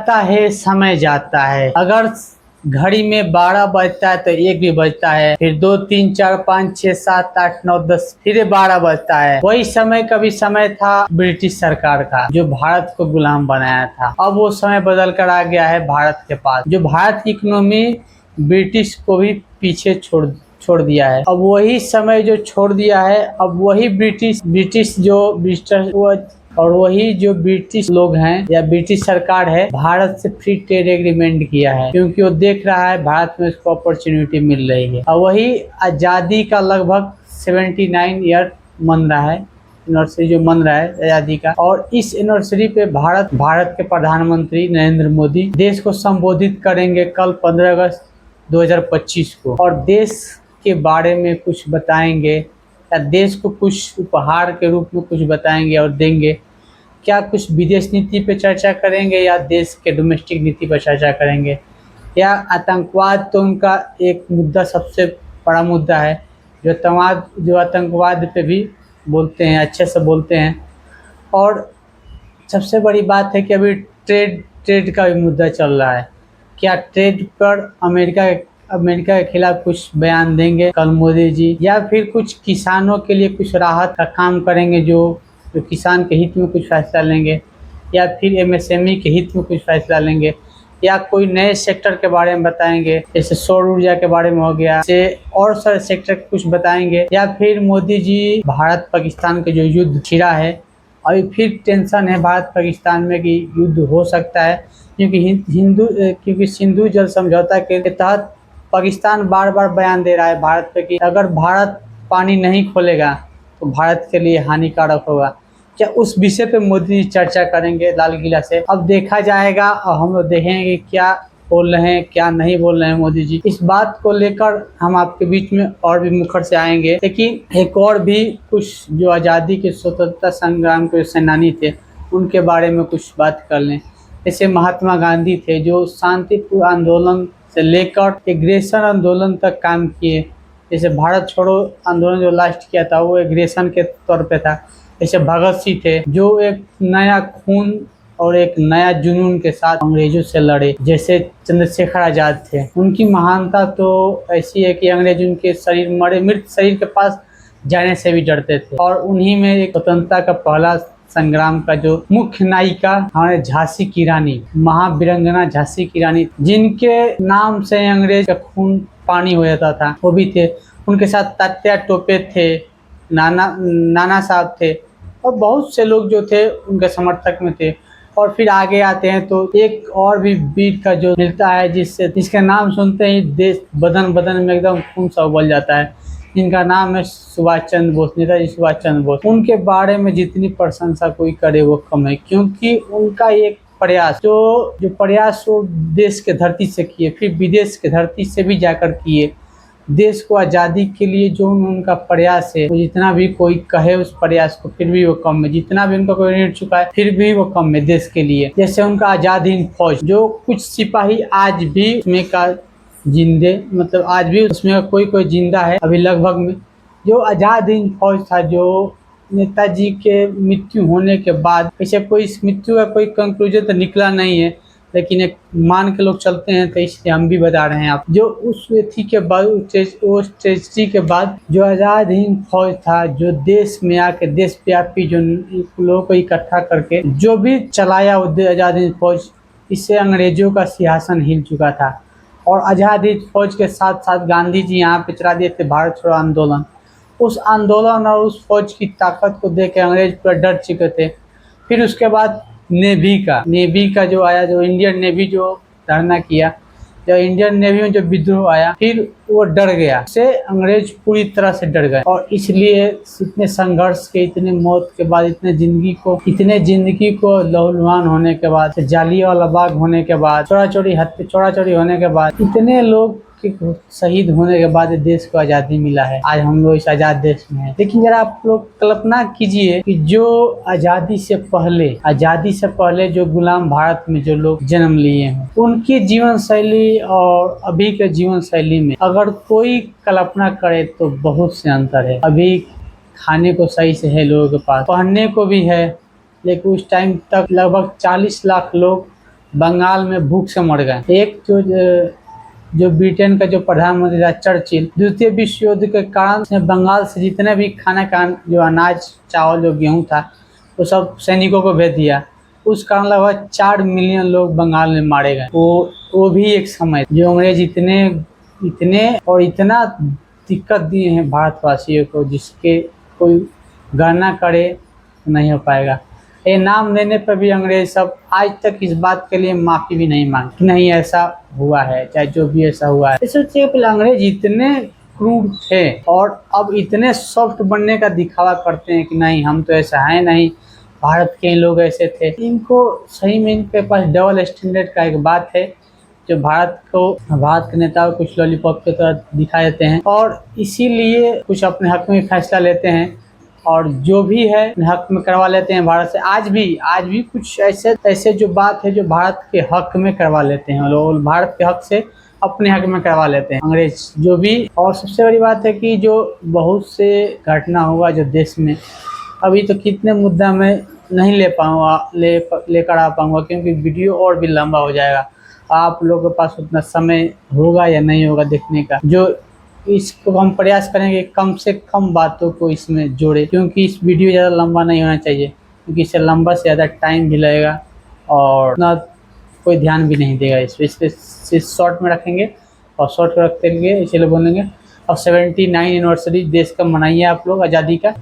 आता है समय जाता है, अगर घड़ी में 12 बजता है तो 1 भी बजता है, फिर 2 3 4 5 6 7 8 9 10 फिर 12 बजता है। वही समय कभी समय था ब्रिटिश सरकार का जो भारत को गुलाम बनाया था। अब वो समय बदल कर आ गया है भारत के पास, जो भारत की इकोनॉमी ब्रिटिश को भी पीछे छोड़ दिया है। अब वही समय जो छोड़ दिया है, अब वही ब्रिटिश और वही जो ब्रिटिश लोग हैं या ब्रिटिश सरकार है, भारत से फ्री ट्रेड एग्रीमेंट किया है, क्योंकि वो देख रहा है भारत में उसको अपॉर्चुनिटी मिल रही है। और वही आज़ादी का लगभग 79 ईयर मन रहा है, एनिवर्सरी जो मन रहा है आज़ादी का। और इस एनिवर्सरी पे भारत के प्रधानमंत्री नरेंद्र मोदी देश को संबोधित करेंगे कल 15 अगस्त 2025 को, और देश के बारे में कुछ बताएंगे या देश को कुछ उपहार के रूप में कुछ बताएंगे और देंगे। क्या कुछ विदेश नीति पे चर्चा करेंगे या देश के डोमेस्टिक नीति पर चर्चा करेंगे, या आतंकवाद तो उनका एक मुद्दा सबसे बड़ा मुद्दा है, जो आतंकवाद पे भी बोलते हैं, अच्छे से बोलते हैं। और सबसे बड़ी बात है कि अभी ट्रेड का भी मुद्दा चल रहा है। क्या ट्रेड पर अमेरिका के खिलाफ कुछ बयान देंगे कल मोदी जी, या फिर कुछ किसानों के लिए कुछ राहत का काम करेंगे, जो किसान के हित में कुछ फैसला लेंगे, या फिर एमएसएमई के हित में कुछ फैसला लेंगे, या कोई नए सेक्टर के बारे में बताएंगे, जैसे सौर ऊर्जा के बारे में हो गया, जैसे और सारे सेक्टर कुछ बताएंगे। या फिर मोदी जी भारत पाकिस्तान के जो युद्ध छिड़ा है, अभी फिर टेंशन है भारत पाकिस्तान में कि युद्ध हो सकता है, क्योंकि सिंधु जल समझौता के तहत पाकिस्तान बार बार बयान दे रहा है भारत पे कि अगर भारत पानी नहीं खोलेगा तो भारत के लिए हानिकारक होगा। क्या उस विषय पे मोदी चर्चा करेंगे लाल किला से? अब देखा जाएगा और हम लोग देखेंगे क्या बोल रहे हैं क्या नहीं बोल रहे हैं मोदी जी। इस बात को लेकर हम आपके बीच में और भी मुखर से आएंगे, लेकिन एक और भी कुछ जो आज़ादी के स्वतंत्रता संग्राम के सेनानी थे उनके बारे में कुछ बात कर लें। जैसे महात्मा गांधी थे, जो शांतिपूर्ण आंदोलन से लेकर एग्रेशन आंदोलन तक काम किए। जैसे भारत छोड़ो आंदोलन जो लास्ट किया था वो एग्रेशन के तौर पे था। जैसे भगत सिंह थे, जो एक नया खून और एक नया जुनून के साथ अंग्रेजों से लड़े। जैसे चंद्रशेखर आजाद थे, उनकी महानता तो ऐसी है कि अंग्रेज उनके मृत शरीर के पास जाने से भी डरते थे। और उन्हीं में एक स्वतंत्रता का पहला संग्राम का जो मुख्य नायिका हमारे झांसी की रानी, महावीरंगना झांसी की रानी, जिनके नाम से अंग्रेज का खून पानी हो जाता था, वो भी थे। उनके साथ तात्या टोपे थे, नाना साहब थे, और बहुत से लोग जो थे उनके समर्थक में थे। और फिर आगे आते हैं तो एक और भी वीर का जो मिलता है, जिसका नाम सुनते ही देश बदन में एकदम खून सा उबल जाता है, जिनका नाम है सुभाष चंद्र बोस, नेताजी सुभाष चंद्र बोस। उनके बारे में जितनी प्रशंसा कोई करे वो कम है, क्योंकि उनका एक प्रयास जो प्रयास वो देश के धरती से किए, फिर विदेश के धरती से भी जाकर किए। देश को आज़ादी के लिए जो उनका प्रयास है, वो जितना भी कोई कहे उस प्रयास को, फिर भी वो कम है। जितना भी उनका कोई ऋण चुका है फिर भी वो कम है देश के लिए। जैसे उनका आज़ाद हिंद फौज, जो कुछ सिपाही आज भी उसमें का जिंदे, मतलब आज भी उसमें कोई जिंदा है अभी लगभग में। जो आज़ाद हिंद फौज था, जो नेताजी के मृत्यु होने के बाद, ऐसे कोई इस मृत्यु का कोई कंक्लूजन तो निकला नहीं है, लेकिन एक मान के लोग चलते हैं, तो इसलिए हम भी बता रहे हैं आप। जो उस व्यक्ति के बाद, उस ट्रेजिडी के बाद जो आज़ाद हिंद फौज था, जो देश में आके देशव्यापी जो लोगों को इकट्ठा करके जो भी चलाया वो आज़ाद हिंद फौज, इससे अंग्रेजों का सिंहासन हिल चुका था। और आज़ाद हिंद फौज के साथ साथ गांधी जी यहाँ पे चला दिए थे भारत छोड़ो आंदोलन। उस आंदोलन और उस फौज की ताकत को देख के अंग्रेज पूरा डर चुके थे। फिर उसके बाद नेवी का जो आया, जो इंडियन नेवी जो धरना किया, जब इंडियन नेवी में जो विद्रोह आया, फिर वो डर गया, से अंग्रेज पूरी तरह से डर गए। और इसलिए इतने संघर्ष के, इतने मौत के बाद, इतने जिंदगी को लहूलुहान होने के बाद, जालियांवाला बाग होने के बाद, चौरा चोरी होने के बाद, इतने लोग के शहीद होने के बाद देश को आज़ादी मिला है। आज हम लोग इस आज़ाद देश में हैं। लेकिन जरा आप लोग कल्पना कीजिए कि जो आज़ादी से पहले जो गुलाम भारत में जो लोग जन्म लिए हैं, उनकी जीवन शैली और अभी के जीवन शैली में अगर कोई कल्पना करे तो बहुत से अंतर है। अभी खाने को सही से है लोगों के पास, पहनने को भी है, लेकिन उस टाइम तक लगभग 40 लाख लोग बंगाल में भूख से मर गए। एक जो ब्रिटेन का जो प्रधानमंत्री था चर्चिल, द्वितीय विश्व युद्ध के कारण उसने बंगाल से जितने भी खाना का जो अनाज चावल जो गेहूं था वो सब सैनिकों को भेज दिया। उस कारण लगभग 4 मिलियन लोग बंगाल में मारे गए। वो भी एक समय जो अंग्रेज इतने इतने और इतना दिक्कत दिए हैं भारतवासियों को, जिसके कोई गणना करे तो नहीं हो पाएगा। ये नाम लेने पर भी अंग्रेज सब आज तक इस बात के लिए माफी भी नहीं मांगे, नहीं ऐसा हुआ है, चाहे जो भी ऐसा हुआ है। इससे पहले अंग्रेज इतने क्रूर थे और अब इतने सॉफ्ट बनने का दिखावा करते हैं कि नहीं हम तो ऐसा है नहीं, भारत के लोग ऐसे थे। इनको सही में इनके पास डबल स्टैंडर्ड का एक बात है, जो भारत के नेताओं को कुछ लॉलीपॉप की तरह दिखा देते हैं और इसीलिए कुछ अपने हक में फैसला लेते हैं और जो भी है अपने हक में करवा लेते हैं भारत से। आज भी कुछ ऐसे जो बात है जो भारत के हक में करवा लेते हैं लोग, भारत के हक से अपने हक में करवा लेते हैं अंग्रेज जो भी। और सबसे बड़ी बात है कि जो बहुत से घटना हुआ जो देश में, अभी तो कितने मुद्दा मैं नहीं लेकर आ पाऊंगा क्योंकि वीडियो और भी लंबा हो जाएगा। आप लोगों के पास उतना समय होगा या नहीं होगा देखने का। जो इसको हम प्रयास करेंगे कम से कम बातों को इसमें जोड़े, क्योंकि इस वीडियो ज़्यादा लंबा नहीं होना चाहिए, क्योंकि इससे लंबा से ज़्यादा टाइम भी लगेगा और ना कोई ध्यान भी नहीं देगा इसलिए शॉर्ट में रखेंगे और शॉर्ट रखते हुए इसलिए बोलेंगे। और 79 एनिवर्सरी देश का मनाइए आप लोग आज़ादी का।